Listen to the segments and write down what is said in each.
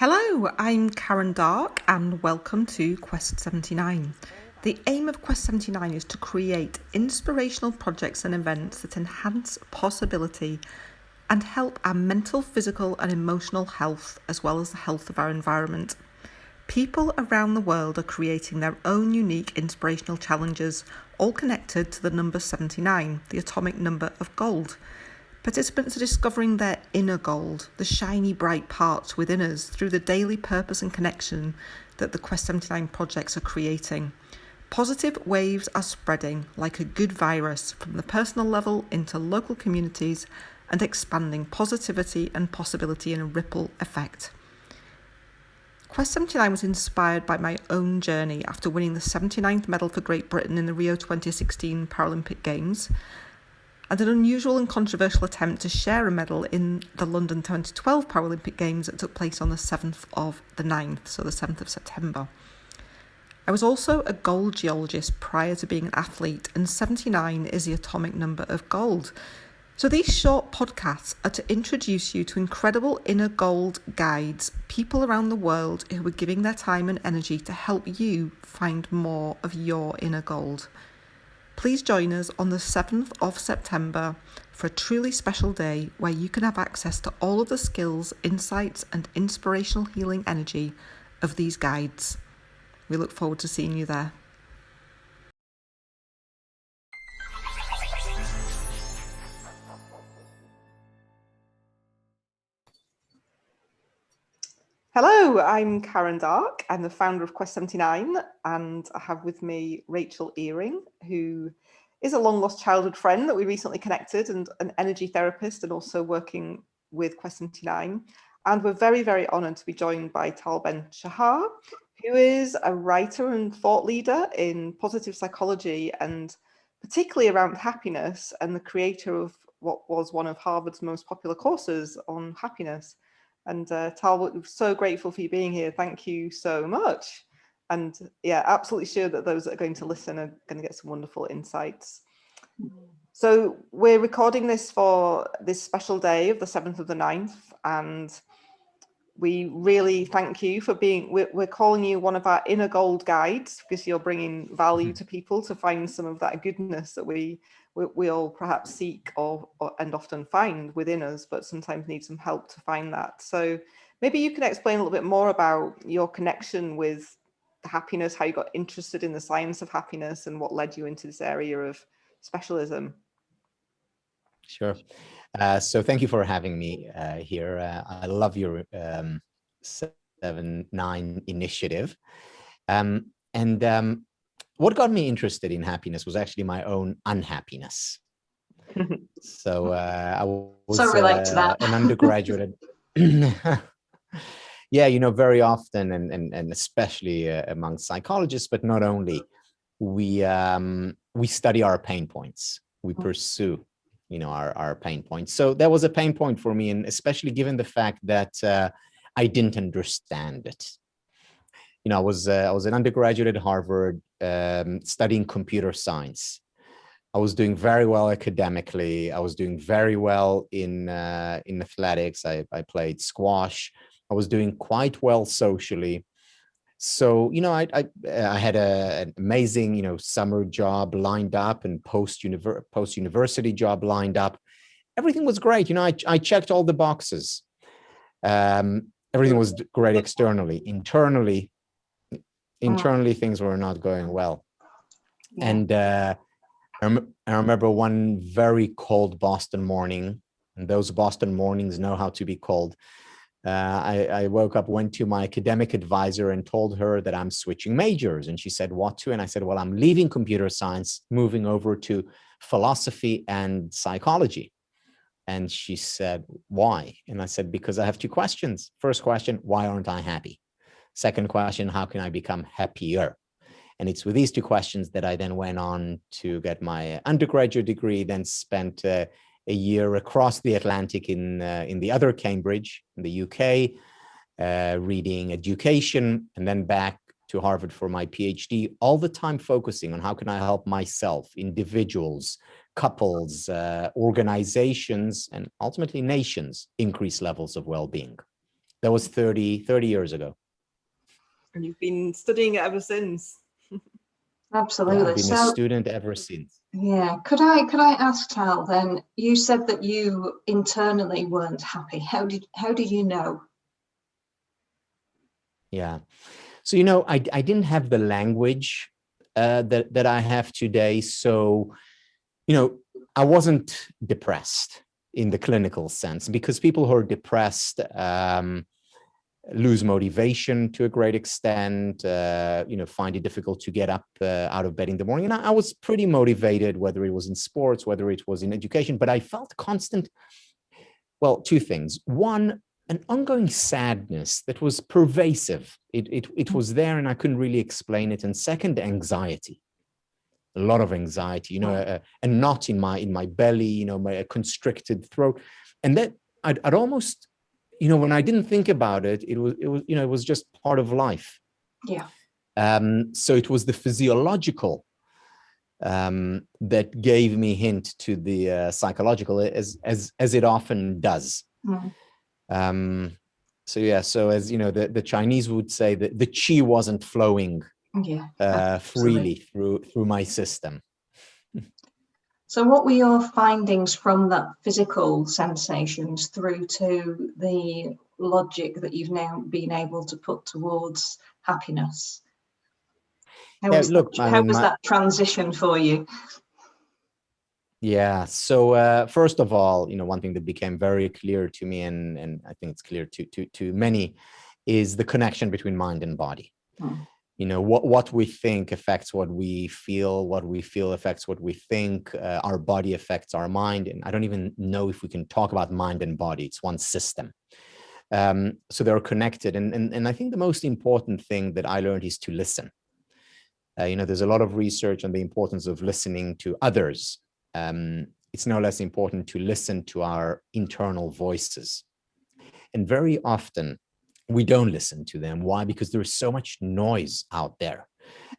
Hello, I'm Karen Dark and welcome to Quest 79. The aim of Quest 79 is to create inspirational projects and events that enhance possibility and help our mental, physical and emotional health as well as the health of our environment. People around the world are creating their own unique inspirational challenges, all connected to the number 79, the atomic number of gold. Participants are discovering their inner gold, the shiny bright parts within us through the daily purpose and connection that the Quest 79 projects are creating. Positive waves are spreading like a good virus from the personal level into local communities and expanding positivity and possibility in a ripple effect. Quest 79 was inspired by my own journey after winning the 79th medal for Great Britain in the Rio 2016 Paralympic Games, and an unusual and controversial attempt to share a medal in the London 2012 Paralympic Games that took place on the 7th of the 9th, so the 7th of September. I was also a gold geologist prior to being an athlete, and 79 is the atomic number of gold. So these short podcasts are to introduce you to incredible inner gold guides, people around the world who are giving their time and energy to help you find more of your inner gold. Please join us on the 7th of September for a truly special day where you can have access to all of the skills, insights and inspirational healing energy of these guides. We look forward to seeing you there. Hello, I'm Karen Dark. I'm the founder of Quest 79 and I have with me Rachel Earing, who is a long lost childhood friend that we recently connected and an energy therapist and also working with Quest 79. And we're very, very honoured to be joined by Tal Ben Shahar, who is a writer and thought leader in positive psychology and particularly around happiness, and the creator of what was one of Harvard's most popular courses on happiness. And Tal, we're so grateful for you being here. Thank you so much. And yeah, absolutely sure that those that are going to listen are going to get some wonderful insights. So we're recording this for this special day of the 7th of the 9th. And we really thank you for being, we're calling you one of our inner gold guides because you're bringing value to people to find some of that goodness that we all perhaps seek and often find within us, but sometimes need some help to find that. So maybe you can explain a little bit more about your connection with happiness, how you got interested in the science of happiness and what led you into this area of specialism. Sure. So thank you for having me here. I love your 7-9 initiative. What got me interested in happiness was actually my own unhappiness. So I was so relate to that. an undergraduate. Yeah, you know, very often, and especially among psychologists, but not only, we study our pain points. We pursue, you know, our pain points. So that was a pain point for me, and especially given the fact that I didn't understand it. You know, I was an undergraduate at Harvard studying computer science. I was doing very well academically. I was doing very well in athletics. I played squash. I was doing quite well socially. So, you know, I had an amazing, you know, summer job lined up and post-university job lined up. Everything was great. You know, I checked all the boxes. Everything was great externally. Internally, things were not going well. Yeah. And I remember one very cold Boston morning, and those Boston mornings know how to be cold. I woke up, went to my academic advisor and told her that I'm switching majors. And she said, what to? And I said, well, I'm leaving computer science, moving over to philosophy and psychology. And she said, why? And I said, because I have two questions. First question, why aren't I happy? Second question, how can I become happier? And it's with these two questions that I then went on to get my undergraduate degree, then spent a year across the Atlantic in the other Cambridge, in the UK, reading education, and then back to Harvard for my PhD, all the time focusing on how can I help myself, individuals, couples, organizations, and ultimately nations increase levels of well-being. That was 30 years ago. And you've been studying it ever since. Absolutely. Yeah, I've been a student ever since. Yeah. Could I ask, Tal, then, you said that you internally weren't happy. How did you know? Yeah. So, you know, I didn't have the language that I have today. So, you know, I wasn't depressed in the clinical sense, because people who are depressed lose motivation to a great extent, you know, find it difficult to get up out of bed in the morning. And I was pretty motivated, whether it was in sports, whether it was in education, but I felt constant, well, two things. One, an ongoing sadness that was pervasive. It was there and I couldn't really explain it. And second, anxiety, a lot of anxiety, you know, a knot in my belly, you know, a constricted throat. And that I'd almost, you know, when I didn't think about it, it was, you know, it was just part of life. Yeah. So it was the physiological that gave me hint to the psychological, as it often does. So yeah, so as you know, the Chinese would say that the qi wasn't flowing freely through my system. So what were your findings from that physical sensations through to the logic that you've now been able to put towards happiness? How was that transition for you? Yeah, so first of all, you know, one thing that became very clear to me, and I think it's clear to many, is the connection between mind and body. You know, what we think affects what we feel affects what we think, our body affects our mind. And I don't even know if we can talk about mind and body. It's one system. So they're connected. And I think the most important thing that I learned is to listen. You know, there's a lot of research on the importance of listening to others. It's no less important to listen to our internal voices. And very often, we don't listen to them. Why? Because there is so much noise out there.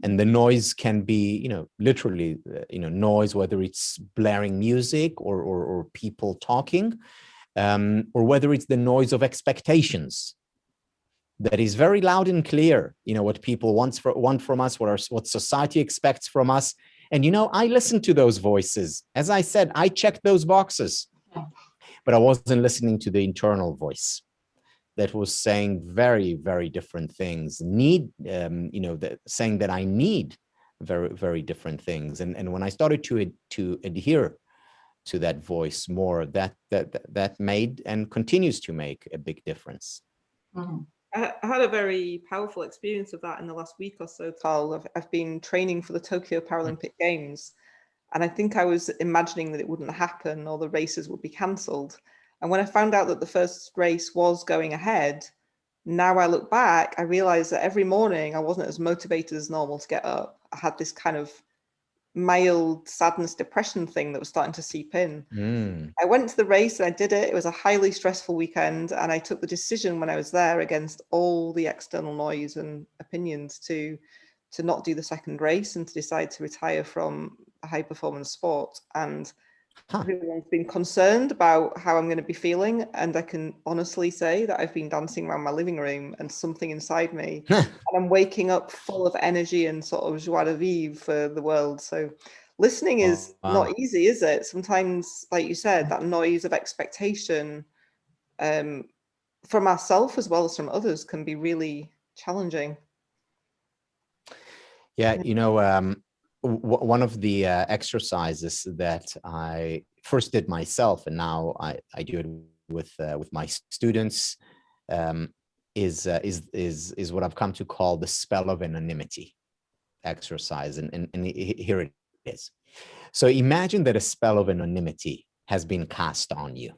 And the noise can be, you know, literally, you know, noise, whether it's blaring music or people talking, or whether it's the noise of expectations that is very loud and clear, you know, what people want from us, what society expects from us. And, you know, I listened to those voices. As I said, I checked those boxes, but I wasn't listening to the internal voice that was saying very, very different things, you know, saying that I need very, very different things. And when I started to adhere to that voice more, that made and continues to make a big difference. I had a very powerful experience of that in the last week or so, Tal. I've been training for the Tokyo Paralympic Games, and I think I was imagining that it wouldn't happen or the races would be cancelled. And when I found out that the first race was going ahead, now I look back, I realized that every morning I wasn't as motivated as normal to get up. I had this kind of mild sadness, depression thing that was starting to seep in. I went to the race and I did it. It was a highly stressful weekend. And I took the decision when I was there, against all the external noise and opinions, to not do the second race and to decide to retire from a high performance sport. And everyone's been concerned about how I'm going to be feeling. And I can honestly say that I've been dancing around my living room and something inside me, and I'm waking up full of energy and sort of joie de vivre for the world. So listening is not easy, is it? Sometimes, like you said, that noise of expectation from ourselves as well as from others can be really challenging. Yeah, you know, one of the exercises that I first did myself, and now I do it with my students, is what I've come to call the spell of anonymity exercise, and here it is. So imagine that a spell of anonymity has been cast on you.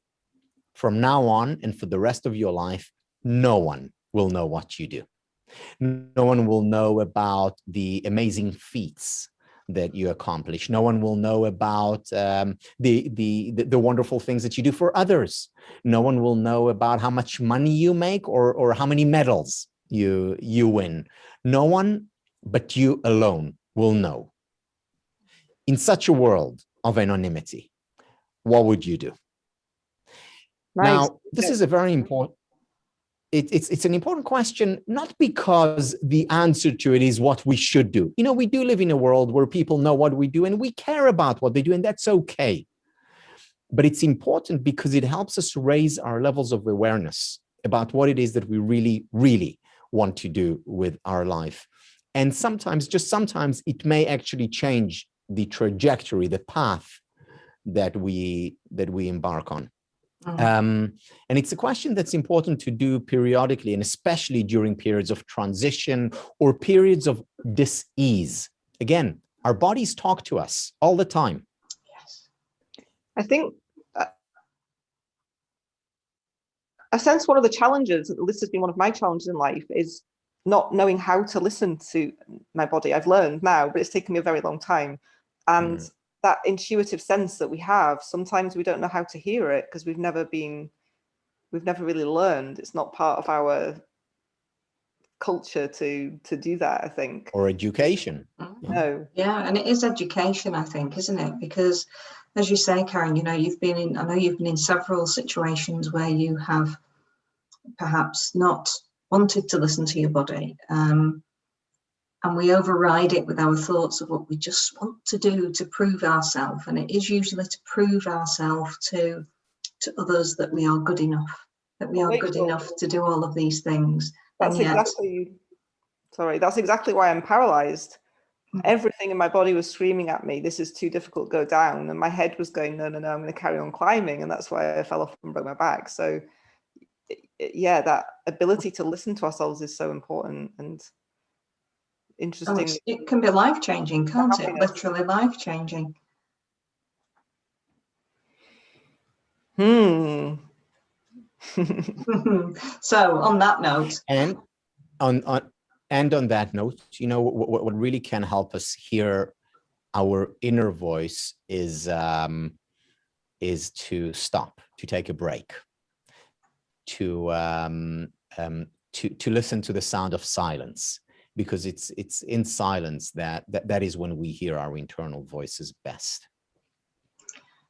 From now on, and for the rest of your life, no one will know what you do. No one will know about the amazing feats that you accomplish. No one will know about the wonderful things that you do for others. No one will know about how much money you make or how many medals you win. No one but you alone will know. In such a world of anonymity, what would you do? Nice. Now, this is a very important. it's an important question, not because the answer to it is what we should do. You know, we do live in a world where people know what we do and we care about what they do, and that's okay. But it's important because it helps us raise our levels of awareness about what it is that we really, really want to do with our life. And sometimes, just sometimes, it may actually change the trajectory, the path that we embark on. And it's a question that's important to do periodically, and especially during periods of transition or periods of dis-ease. Again, our bodies talk to us all the time. Yes. I think I sense one of the challenges, this has been one of my challenges in life, is not knowing how to listen to my body. I've learned now, but it's taken me a very long time. And that intuitive sense that we have, sometimes we don't know how to hear it because we've never really learned. It's not part of our culture to do that, I think. Or education. No. Yeah, and it is education, I think, isn't it? Because as you say, Karen, you know, I know you've been in several situations where you have perhaps not wanted to listen to your body. And we override it with our thoughts of what we just want to do to prove ourselves. And it is usually to prove ourselves to others that we are good enough, enough to do all of these things. That's exactly why I'm paralyzed. Everything in my body was screaming at me, this is too difficult, go down. And my head was going, no, I'm going to carry on climbing. And that's why I fell off and broke my back. So yeah, that ability to listen to ourselves is so important and interesting. It can be life-changing, can't it? Literally life-changing. So on that note, and on that note, you know, what really can help us hear our inner voice is to stop, to take a break, to listen to the sound of silence, because it's in silence that is when we hear our internal voices best.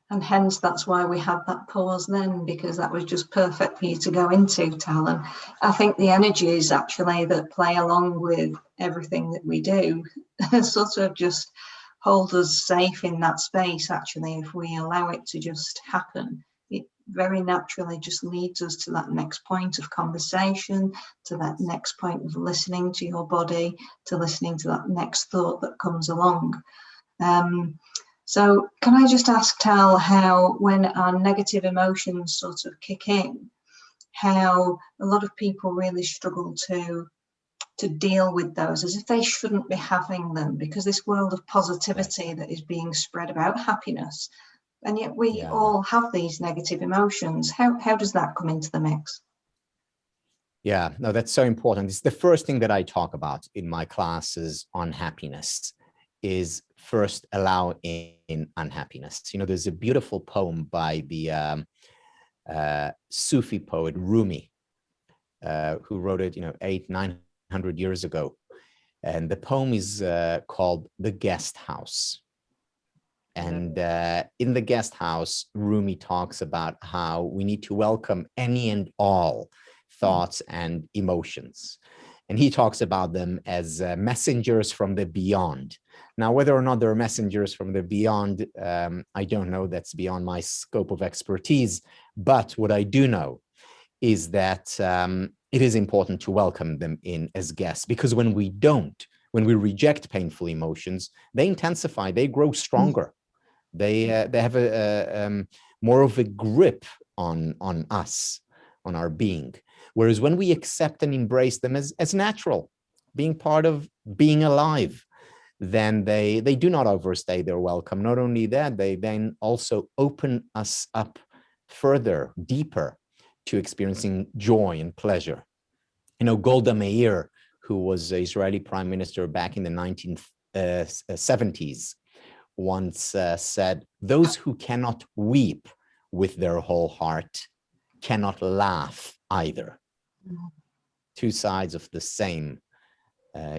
And hence that's why we had that pause then, because that was just perfect for you to go into, Tal. And I think the energies actually that play along with everything that we do sort of just hold us safe in that space. Actually, if we allow it to just happen, it very naturally just leads us to that next point of conversation, to that next point of listening to your body, to listening to that next thought that comes along. So can I just ask, Tal, how when our negative emotions sort of kick in, how a lot of people really struggle to deal with those as if they shouldn't be having them, because this world of positivity that is being spread about happiness, and yet we all have these negative emotions. How does that come into the mix? Yeah, no, that's so important. It's the first thing that I talk about in my classes on happiness, is first allow in unhappiness. You know, there's a beautiful poem by the Sufi poet Rumi, who wrote it, 800-900 years ago. And the poem is called The Guest House. And in The Guest House, Rumi talks about how we need to welcome any and all thoughts and emotions. And he talks about them as messengers from the beyond. Now, whether or not they're messengers from the beyond, I don't know. That's beyond my scope of expertise. But what I do know is that it is important to welcome them in as guests, because when we reject painful emotions, they intensify, they grow stronger. They have a more of a grip on us, on our being. Whereas when we accept and embrace them as natural, being part of being alive, then they do not overstay their welcome. Not only that, they then also open us up further, deeper, to experiencing joy and pleasure. Golda Meir, who was the Israeli prime minister back in the 1970s, once said, "Those who cannot weep with their whole heart cannot laugh either." Two sides of the same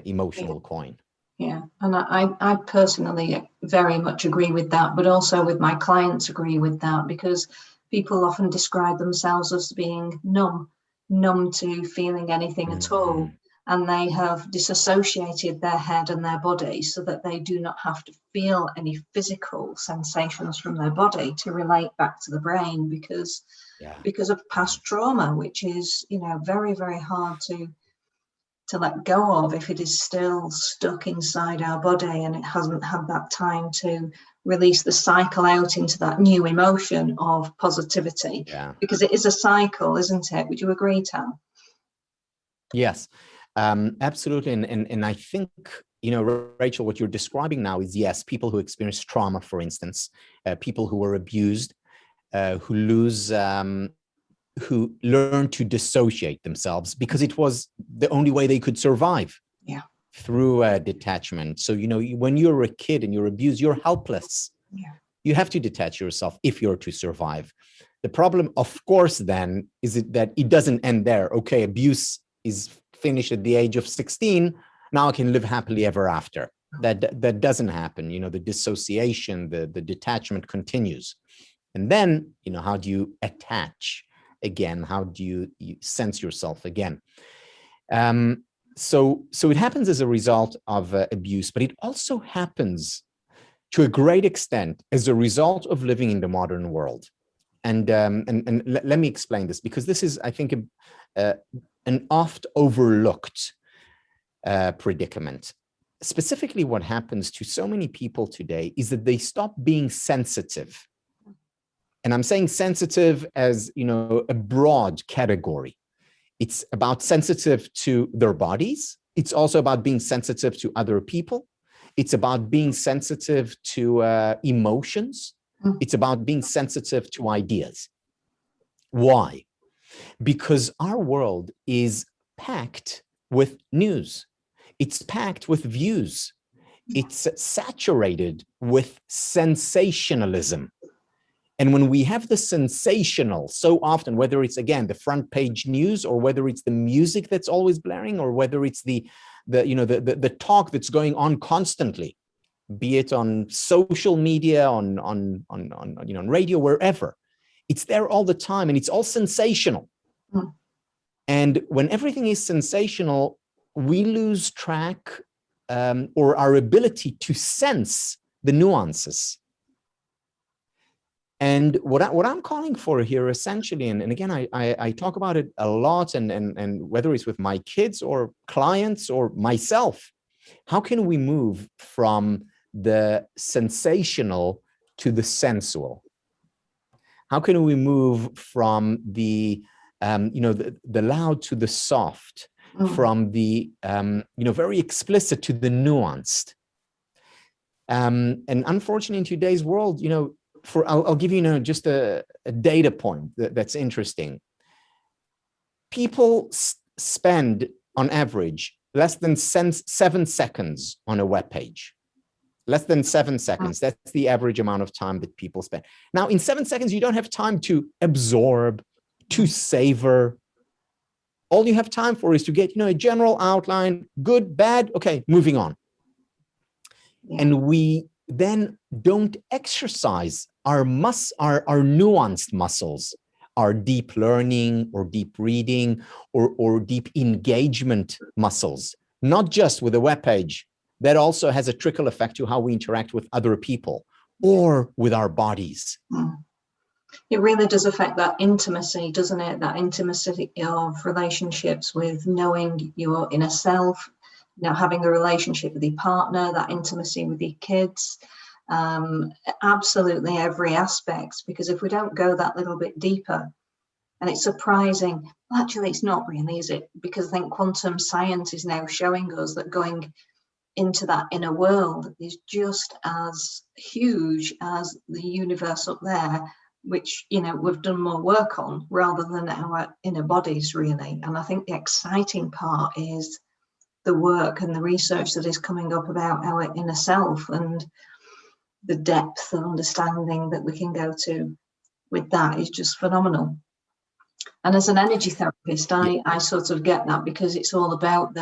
emotional coin. Yeah, and I personally very much agree with that, but also with my clients agree with that, because people often describe themselves as being numb. numb to feeling anything at all, and they have disassociated their head and their body so that they do not have to feel any physical sensations from their body to relate back to the brain, because of past trauma, which is, you know, very, very hard to let go of if it is still stuck inside our body and it hasn't had that time to release the cycle out into that new emotion of positivity. Because it is a cycle, isn't it? Would you agree, Tal? Yes, absolutely. And I think, you know, Rachel, what you're describing now is, yes, people who experience trauma, for instance, people who were abused, who lose, who learn to dissociate themselves because it was the only way they could survive. Through detachment. So, you know, when you're a kid and you're abused, you're helpless. You have to detach yourself if you're to survive. The problem, of course, then, is that it doesn't end there. Okay, abuse is finished at the age of 16. Now I can live happily ever after. That doesn't happen. You know, the dissociation, the detachment continues. And then, you know, how do you attach again? How do you sense yourself again? So it happens as a result of abuse, but it also happens to a great extent as a result of living in the modern world. And let me explain this, because this is, I think, an oft overlooked predicament. Specifically, what happens to so many people today is that they stop being sensitive. And I'm saying sensitive as, you know, a broad category. It's about sensitive to their bodies. It's also about being sensitive to other people. It's about being sensitive to emotions. It's about being sensitive to ideas. Why? Because our world is packed with news. It's packed with views. It's saturated with sensationalism. And when we have the sensational so often, whether it's, again, the front page news, or whether it's the music that's always blaring, or whether it's the talk that's going on constantly, be it on social media, on radio, wherever, it's there all the time, and it's all sensational. And when everything is sensational, we lose track or our ability to sense the nuances. And what I'm calling for here, essentially, and again, I talk about it a lot, and whether it's with my kids or clients or myself, how can we move from the sensational to the sensual? How can we move from the the loud to the soft, from the very explicit to the nuanced? And unfortunately, in today's world, I'll give you, just a data point that's interesting. People spend, on average, less than 7 seconds on a web page. Less than 7 seconds. That's the average amount of time that people spend. Now, in 7 seconds, you don't have time to absorb, to savor. All you have time for is to get, a general outline, good, bad, okay, moving on. Yeah. And we then don't exercise our nuanced muscles, our deep learning or deep reading or deep engagement muscles, not just with a web page. That also has a trickle effect to how we interact with other people or with our bodies. It really does affect that intimacy, doesn't it? That intimacy of relationships with knowing your inner self, having a relationship with your partner, that intimacy with your kids, absolutely every aspect. Because if we don't go that little bit deeper, and it's surprising, well, actually it's not really, is it? Because I think quantum science is now showing us that going into that inner world is just as huge as the universe up there, which we've done more work on rather than our inner bodies, really. And I think the exciting part is the work and the research that is coming up about our inner self and the depth of understanding that we can go to with that is just phenomenal. And as an energy therapist, I sort of get that, because it's all about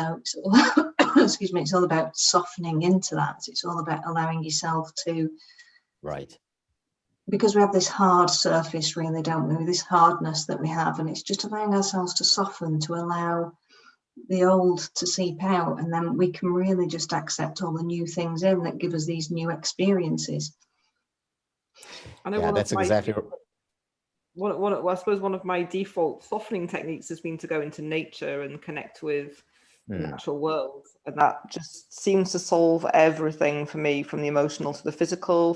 excuse me, it's all about softening into that. It's all about allowing yourself to because we have this hard surface, really, don't we? This hardness that we have, and it's just allowing ourselves to soften, to allow the old to seep out, and then we can really just accept all the new things in that give us these new experiences. I know Yeah, that's exactly. I suppose one of my default softening techniques has been to go into nature and connect with the natural world, and that just seems to solve everything for me, from the emotional to the physical.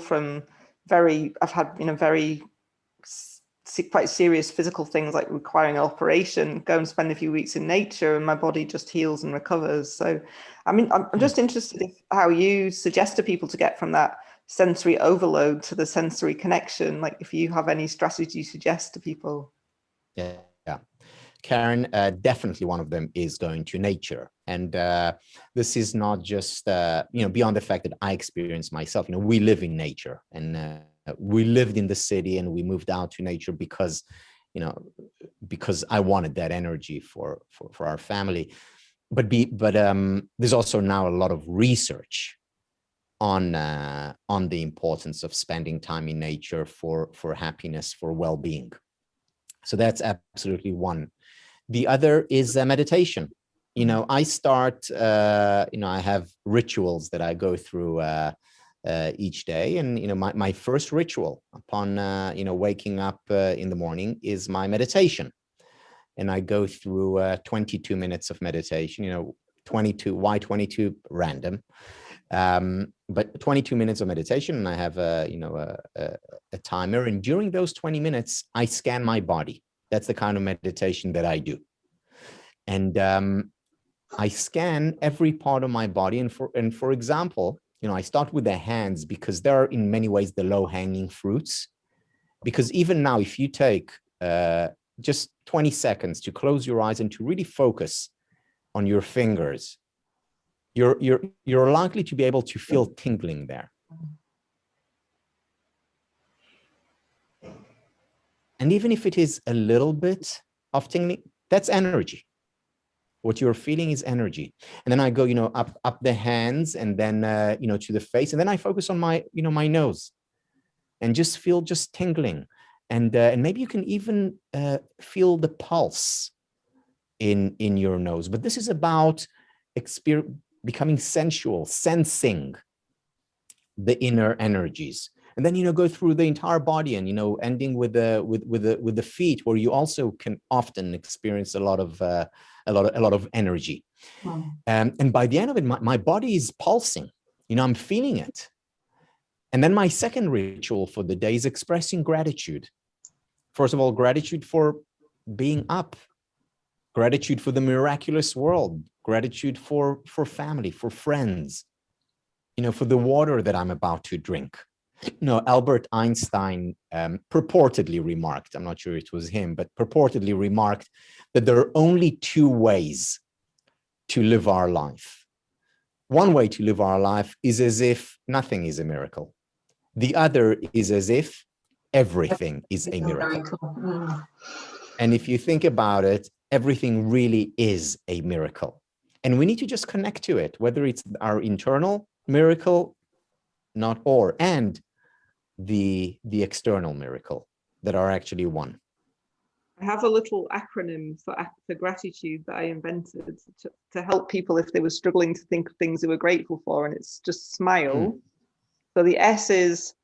I've had very quite serious physical things like requiring an operation, go and spend a few weeks in nature and my body just heals and recovers. So I mean, I'm just interested in how you suggest to people to get from that sensory overload to the sensory connection. Like, if you have any strategy you suggest to people. Yeah, Karen, definitely one of them is going to nature. And this is not just, beyond the fact that I experience myself, we live in nature, and we lived in the city and we moved out to nature because I wanted that energy for our family. But there's also now a lot of research on the importance of spending time in nature for happiness, for well-being. So that's absolutely one. The other is meditation. I start, I have rituals that I go through each day. And, my first ritual upon, waking up in the morning is my meditation. And I go through 22 minutes of meditation, 22, why 22? Random. But 22 minutes of meditation, and I have a timer. And during those 20 minutes, I scan my body. That's the kind of meditation that I do. And I scan every part of my body. And for example, I start with the hands because they're in many ways the low-hanging fruits. Because even now, if you take just 20 seconds to close your eyes and to really focus on your fingers, you're likely to be able to feel tingling there. And even if it is a little bit of tingling, that's energy. What you're feeling is energy. And then I go, up the hands, and then, to the face. And then I focus on my, my nose, and just feel just tingling. And maybe you can even feel the pulse in your nose. But this is about becoming sensual, sensing the inner energies. And then, go through the entire body, and, ending with the feet, where you also can often experience a lot of energy. And by the end of it, my body is pulsing, I'm feeling it. And then my second ritual for the day is expressing gratitude. First of all, gratitude for being up, gratitude for the miraculous world, gratitude for family, for friends, for the water that I'm about to drink. Albert Einstein purportedly remarked, I'm not sure it was him, but purportedly remarked that there are only two ways to live our life. One way to live our life is as if nothing is a miracle. The other is as if everything is a miracle. And if you think about it, everything really is a miracle. And we need to just connect to it, whether it's our internal miracle, and the external miracle, that are actually one. I have a little acronym for gratitude that I invented to help people if they were struggling to think of things they were grateful for, and it's just SMILE. So the S is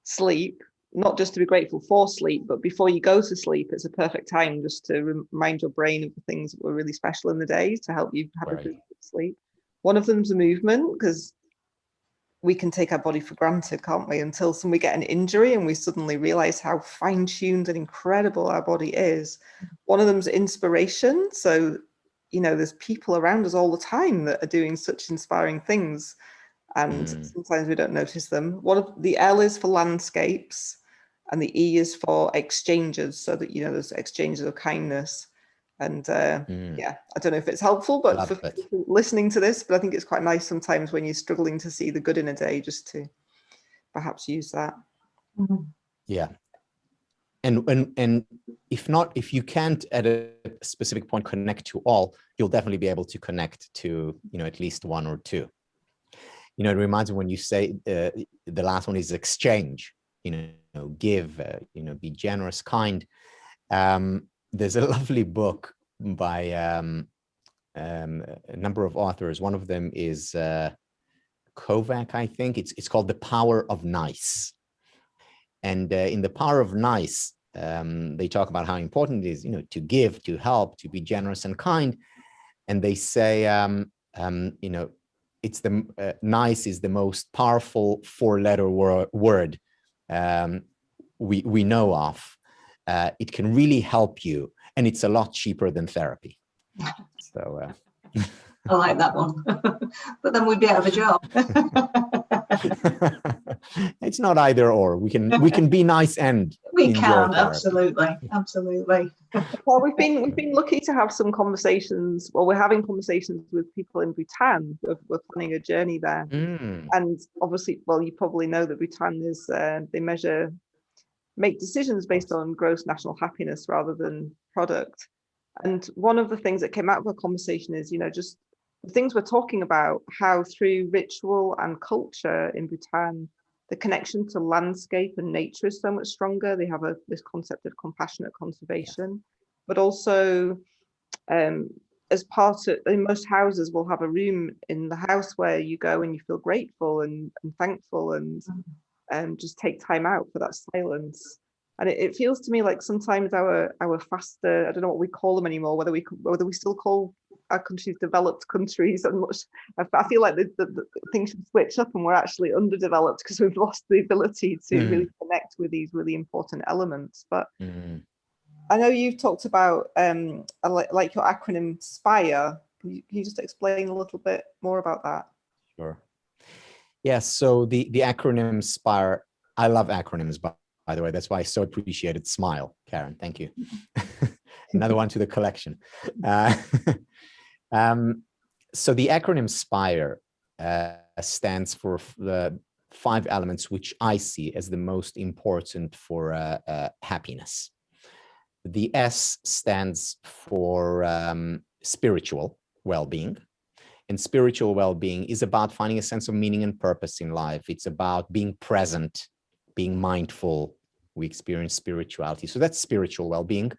sleep, not just to be grateful for sleep, but before you go to sleep, it's a perfect time just to remind your brain of the things that were really special in the day to help you have a good sleep. One of them's a movement, because we can take our body for granted, can't we, until we get an injury and we suddenly realize how fine-tuned and incredible our body is. One of them's inspiration. So, there's people around us all the time that are doing such inspiring things, and sometimes we don't notice them. The L is for landscapes, and the E is for exchanges, so that, there's exchanges of kindness. And I don't know if it's helpful, but for people listening to this, but I think it's quite nice sometimes when you're struggling to see the good in a day, just to perhaps use that. Yeah. And if you can't at a specific point connect to all, you'll definitely be able to connect to, at least one or two. It reminds me when you say the last one is exchange. give, be generous, kind. There's a lovely book by a number of authors. One of them is Kovac, I think. It's called The Power of Nice. And in The Power of Nice, they talk about how important it is, to give, to help, to be generous and kind. And they say, it's the nice is the most powerful four-letter word we know of. It can really help you, and it's a lot cheaper than therapy. So I like that one. But then we'd be out of a job. It's not either or. We can be nice and we enjoy can, therapy. absolutely. Well, we've been lucky to have some conversations. Well, we're having conversations with people in Bhutan. We're planning a journey there, and obviously, well, you probably know that Bhutan is they make decisions based on gross national happiness rather than product. And one of the things that came out of the conversation is, just the things we're talking about, how through ritual and culture in Bhutan, the connection to landscape and nature is so much stronger. They have this concept of compassionate conservation, but also as part of, in most houses will have a room in the house where you go and you feel grateful and thankful and just take time out for that silence. And it feels to me like sometimes our faster, I don't know what we call them anymore, whether we still call our countries developed countries, and much, I feel like the things should switch up, and we're actually underdeveloped because we've lost the ability to really connect with these really important elements. But I know you've talked about like your acronym SPIRE. Can you just explain a little bit more about that? Sure. Yes. So the acronym SPIRE, I love acronyms, by the way. That's why I so appreciated SMILE, Karen. Thank you. Another one to the collection. So the acronym SPIRE stands for the 5 elements which I see as the most important for happiness. The S stands for spiritual well-being. And spiritual well-being is about finding a sense of meaning and purpose in life. It's about being present, being mindful. We experience spirituality. So that's spiritual well-being.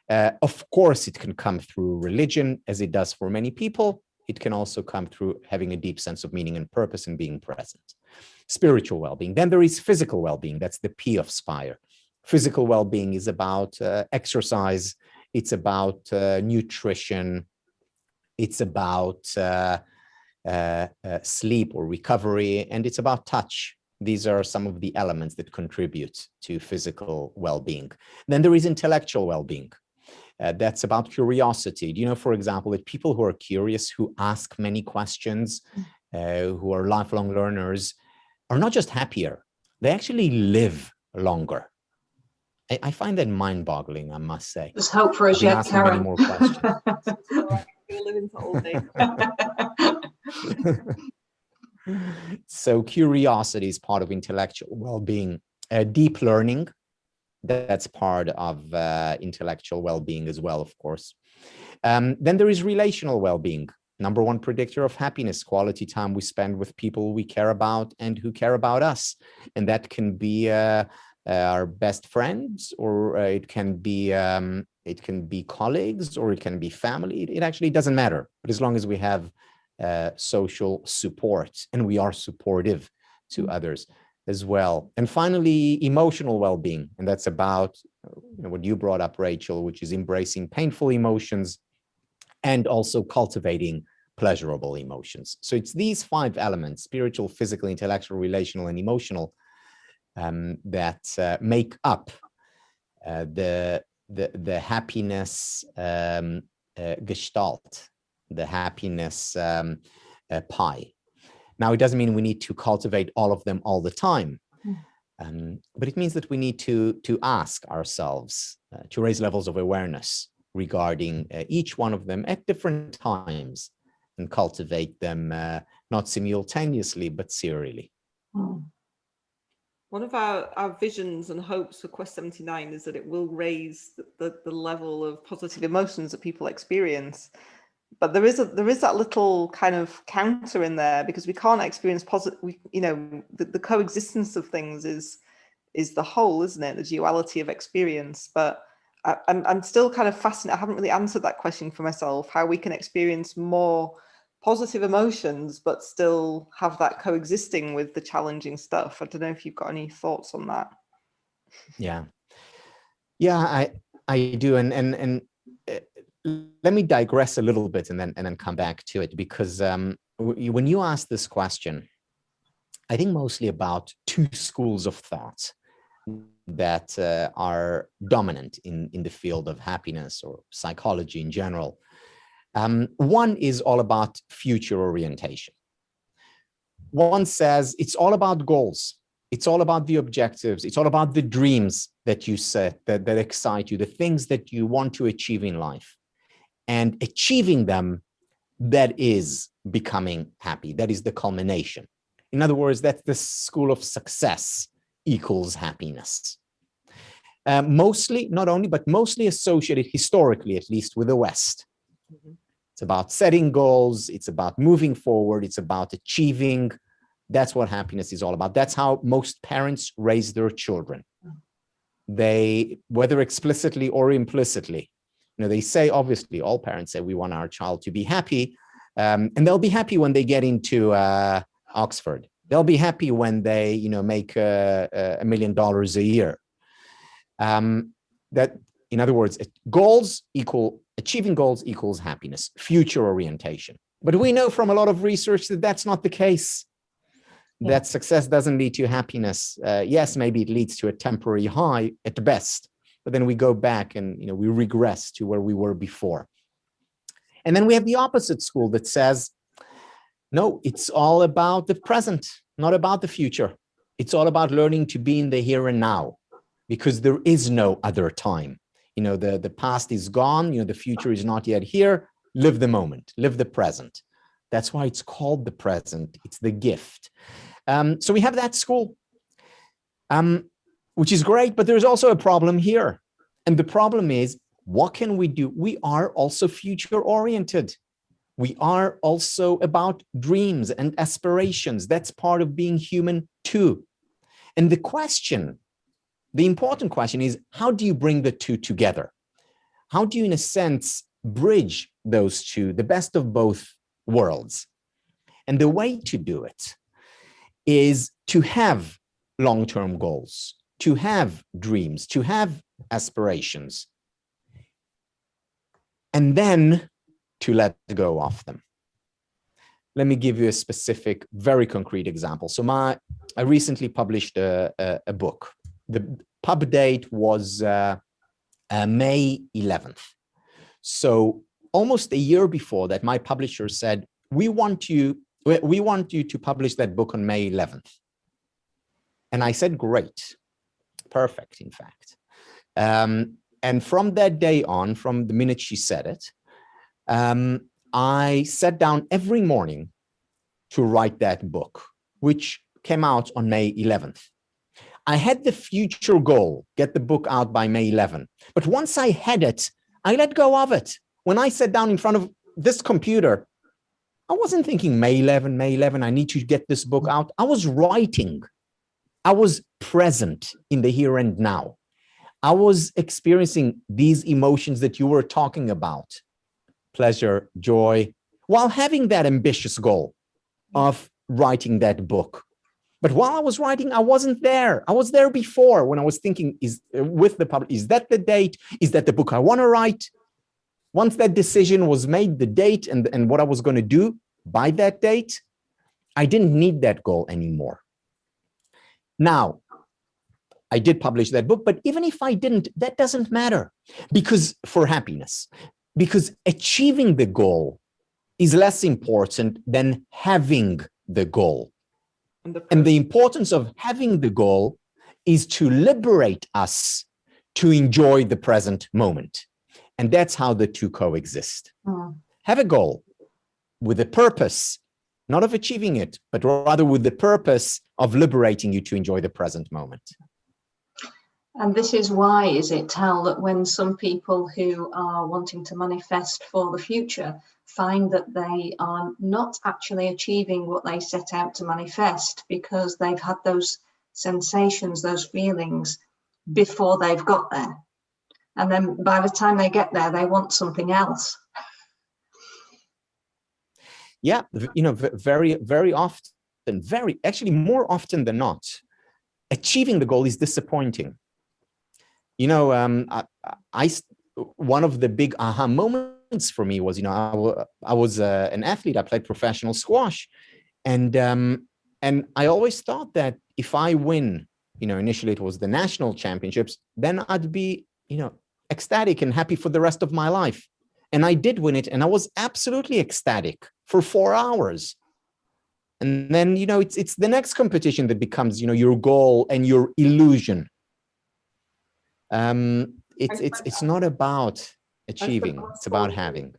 Of course, it can come through religion, as it does for many people. It can also come through having a deep sense of meaning and purpose and being present. Spiritual well-being. Then there is physical well-being. That's the P of SPIRE. Physical well-being is about exercise. It's about nutrition. It's about sleep or recovery, and it's about touch. These are some of the elements that contribute to physical well-being. Then there is intellectual well-being. That's about curiosity. Do you know, for example, that people who are curious, who ask many questions, who are lifelong learners, are not just happier, they actually live longer. I find that mind-boggling, I must say. There's hope for us yet, Karen. Many more questions. We'll live into old age. So curiosity is part of intellectual well-being. Deep learning, that's part of intellectual well-being as well, of course. Then there is relational well-being. Number 1 predictor of happiness, quality time we spend with people we care about and who care about us. And that can be our best friends, or it can be colleagues, or it can be family. It actually doesn't matter. But as long as we have social support and we are supportive to others as well. And finally, emotional well-being. And that's about what you brought up, Rachel, which is embracing painful emotions and also cultivating pleasurable emotions. So it's these 5 elements, spiritual, physical, intellectual, relational, and emotional, that make up the happiness gestalt, the happiness pie. Now, it doesn't mean we need to cultivate all of them all the time, but it means that we need to ask ourselves to raise levels of awareness regarding each one of them at different times and cultivate them not simultaneously, but serially. One of our visions and hopes for Quest 79 is that it will raise the level of positive emotions that people experience. But there is that little kind of counter in there, because we can't experience positive. The coexistence of things is is the whole, isn't it? The duality of experience. But I'm still kind of fascinated. I haven't really answered that question for myself, how we can experience more positive emotions, but still have that coexisting with the challenging stuff. I don't know if you've got any thoughts on that. Yeah, I do. And let me digress a little bit and then come back to it, because when you ask this question, I think mostly about two schools of thought that are dominant in the field of happiness or psychology in general. One is all about future orientation. One says it's all about goals. It's all about the objectives. It's all about the dreams that you set, that excite you, the things that you want to achieve in life. And achieving them, that is becoming happy. That is the culmination. In other words, that's the school of success equals happiness. Mostly, not only, but mostly associated historically, at least, with the West. It's about setting goals. It's about moving forward. It's about achieving. That's what happiness is all about. That's how most parents raise their children. They, whether explicitly or implicitly, they say, obviously, all parents say we want our child to be happy, and they'll be happy when they get into Oxford. They'll be happy when they, make $1 million a year. That, in other words, achieving goals equals happiness, future orientation. But we know from a lot of research that that's not the case. That success doesn't lead to happiness. Yes, maybe it leads to a temporary high at best, but then we go back and we regress to where we were before. And then we have the opposite school that says, no, it's all about the present, not about the future. It's all about learning to be in the here and now, because there is no other time. The past is gone, the future is not yet here. Live the moment, live the present. That's why it's called the present. It's the gift. So we have that school, which is great, but there's also a problem here. And the problem is, what can we do? We are also future oriented. We are also about dreams and aspirations. That's part of being human too. And the important question is, how do you bring the two together? How do you, in a sense, bridge those two, the best of both worlds? And the way to do it is to have long-term goals, to have dreams, to have aspirations, and then to let go of them. Let me give you a specific, very concrete example. So I recently published a book. The pub date was May 11th. So almost a year before that, my publisher said, we want you to publish that book on May 11th. And I said, great, perfect, in fact. And from that day on, from the minute she said it, I sat down every morning to write that book, which came out on May 11th. I had the future goal, get the book out by May 11. But once I had it, I let go of it. When I sat down in front of this computer, I wasn't thinking May 11, I need to get this book out. I was writing. I was present in the here and now. I was experiencing these emotions that you were talking about, pleasure, joy, while having that ambitious goal of writing that book. But while I was writing, I wasn't there. I was there before when I was thinking, is that the date? Is that the book I want to write? Once that decision was made, the date and what I was going to do by that date, I didn't need that goal anymore. Now, I did publish that book, but even if I didn't, that doesn't matter, because for happiness, because achieving the goal is less important than having the goal. And the importance of having the goal is to liberate us to enjoy the present moment. And that's how the two coexist. Have a goal with a purpose, not of achieving it, but rather with the purpose of liberating you to enjoy the present moment. And this is why, is it, Tal, that when some people who are wanting to manifest for the future find that they are not actually achieving what they set out to manifest because they've had those sensations, those feelings before they've got there. And then by the time they get there, they want something else. Yeah, very, very often, actually more often than not, achieving the goal is disappointing. One of the big aha moments for me was, I was an athlete. I played professional squash, and I always thought that if I win, initially it was the national championships, then I'd be, ecstatic and happy for the rest of my life. And I did win it, and I was absolutely ecstatic for 4 hours. And then, it's the next competition that becomes, your goal and your illusion. It's not about achieving, it's about having.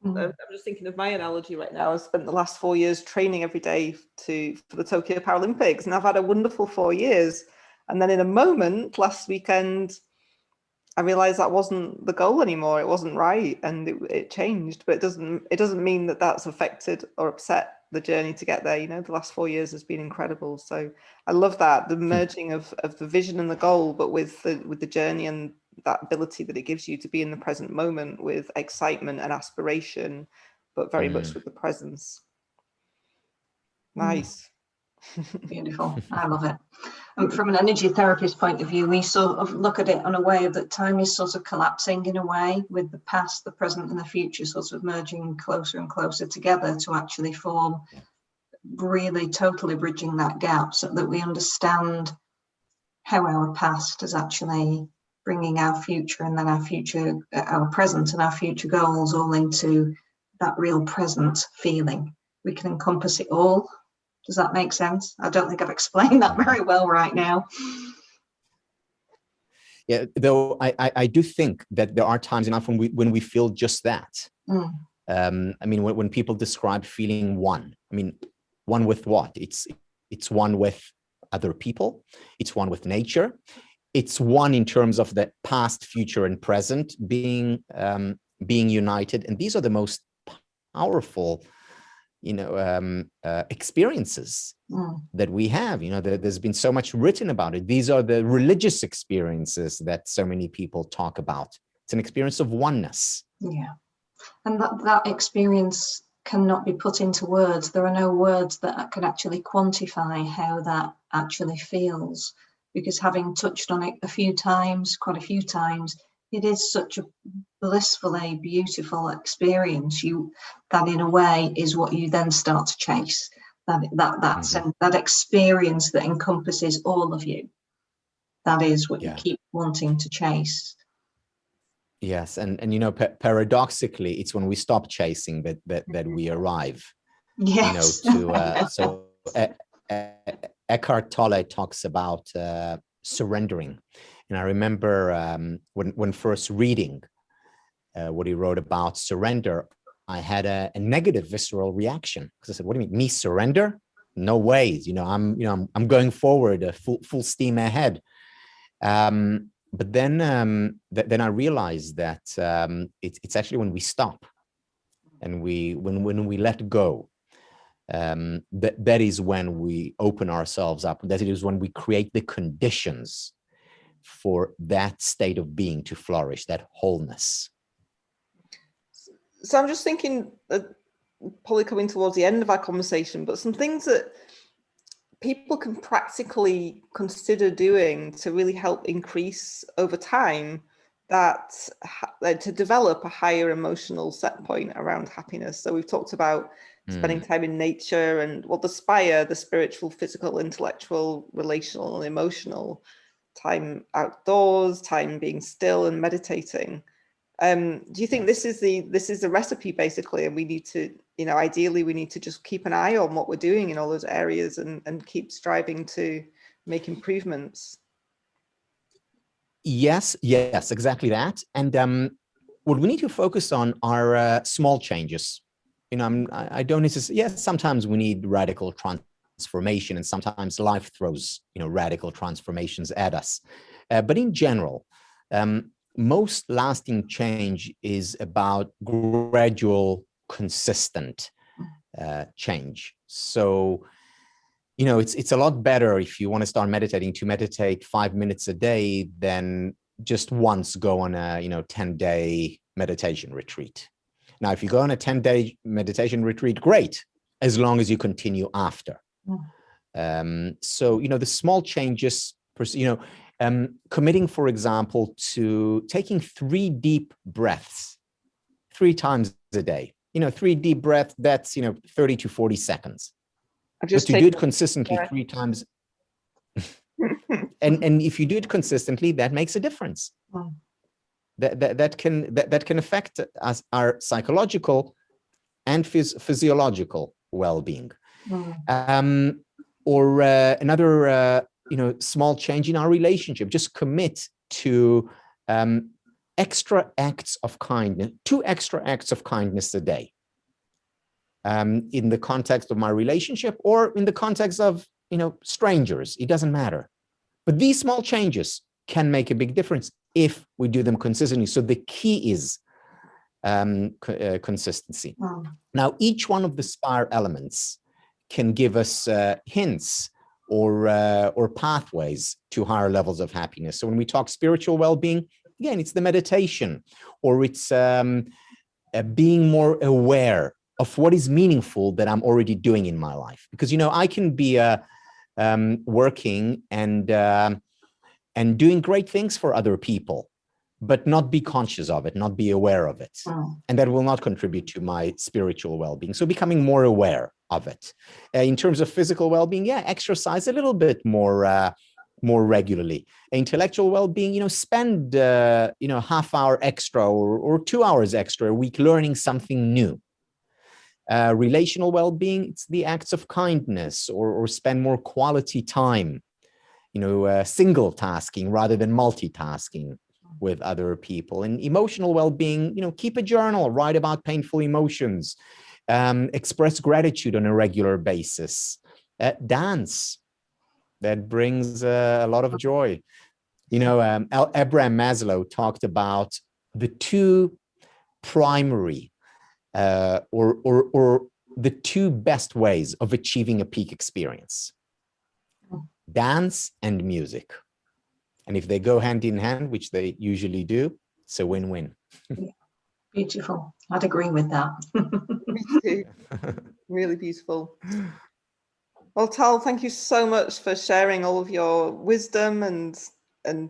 I'm just thinking of my analogy right now. I've spent the last 4 years training every day for the Tokyo Paralympics, and I've had a wonderful 4 years. And then in a moment last weekend, I realized that wasn't the goal anymore. It wasn't right, and it changed. But it doesn't mean that that's affected or upset the journey to get there. The last 4 years has been incredible. So I love that, the merging of the vision and the goal, but with the journey and that ability that it gives you to be in the present moment with excitement and aspiration, but very much with the presence. Nice. Beautiful. I love it. And from an energy therapist point of view, we sort of look at it in a way that time is sort of collapsing in a way, with the past, the present and the future sort of merging closer and closer together to actually form, really totally bridging that gap, so that we understand how our past is actually bringing our future, and then our present and our future goals all into that real present feeling. We can encompass it all. Does that make sense? I don't think I've explained that very well right now. Yeah, though I do think that there are times enough when we feel just that. When people describe feeling one, one with what? It's one with other people. It's one with nature. It's one in terms of the past, future, and present being united. And these are the most powerful experiences that we have. There's been so much written about it. These are the religious experiences that so many people talk about. It's an experience of oneness. Yeah, and that experience cannot be put into words. There are no words that can actually quantify how that actually feels, because having touched on it quite a few times, it is such a blissfully beautiful experience. That in a way is what you then start to chase. That experience that encompasses all of you. That is what you keep wanting to chase. Yes, and paradoxically, it's when we stop chasing that we arrive. Yes. So Eckhart Tolle talks about surrendering. And I remember when first reading what he wrote about surrender, I had a negative visceral reaction, because I said, "What do you mean, me surrender? No ways! I'm going forward, full steam ahead." But then I realized that it's actually when we stop and when we let go, that is when we open ourselves up. That is when we create the conditions for that state of being to flourish, that wholeness. So I'm just thinking, probably coming towards the end of our conversation, but some things that people can practically consider doing to really help increase over time to develop a higher emotional set point around happiness. So we've talked about spending time in nature and the spire, the spiritual, physical, intellectual, relational, and emotional, time outdoors, time being still and meditating. Do you think this is the recipe basically, and we need to, ideally we need to just keep an eye on what we're doing in all those areas and keep striving to make improvements? Yes, exactly that. And what we need to focus on are small changes. I don't necessarily, yes, sometimes we need radical transformation, and sometimes life throws, radical transformations at us. But in general, most lasting change is about gradual, consistent change. So, you know, it's a lot better if you want to start meditating to meditate 5 minutes a day than just once go on a, you know, 10-day meditation retreat. Now, if you go on a 10-day meditation retreat, great, as long as you continue after. So, you know, the small changes, you know, committing, for example, to taking 3 deep breaths 3 times a day. You know, 3 deep breaths, that's, you know, 30 to 40 seconds. But to do it consistently 3 times, and if you do it consistently, that makes a difference. That can affect us, our psychological and physiological well-being. Or another, you know, small change in our relationship. Just commit to extra acts of kindness, 2 extra acts of kindness a day. In the context of my relationship or in the context of, you know, strangers, it doesn't matter. But these small changes can make a big difference if we do them consistently. So the key is consistency. Now, each one of the SPIRE elements can give us hints or pathways to higher levels of happiness. So when we talk spiritual well-being, again, it's the meditation, or it's being more aware of what is meaningful that I'm already doing in my life. Because, you know, I can be working and doing great things for other people, but not be conscious of it, not be aware of it. And that will not contribute to my spiritual well-being. So becoming more aware of it. In terms of physical well-being, yeah, exercise a little bit more regularly. Intellectual well-being, you know, spend, you know, half hour extra or 2 hours extra a week learning something new. Relational well-being, it's the acts of kindness or spend more quality time, you know, single tasking rather than multitasking with other people. And emotional well-being, you know, keep a journal, write about painful emotions, express gratitude on a regular basis, dance, that brings a lot of joy. You know, Abraham Maslow talked about the 2 primary or the 2 best ways of achieving a peak experience: dance and music. And if they go hand in hand, which they usually do, it's a win-win. Beautiful. I'd agree with that. Me too. Really beautiful. Well, Tal, thank you so much for sharing all of your wisdom and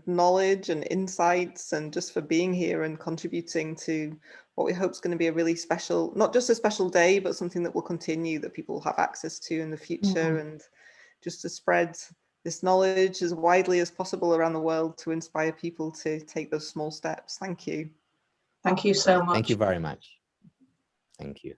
knowledge and insights, and just for being here and contributing to what we hope is going to be a really special, not just a special day, but something that will continue, that people will have access to in the future, and just to spread this knowledge as widely as possible around the world to inspire people to take those small steps. Thank you. Thank you so much. Thank you very much. Thank you.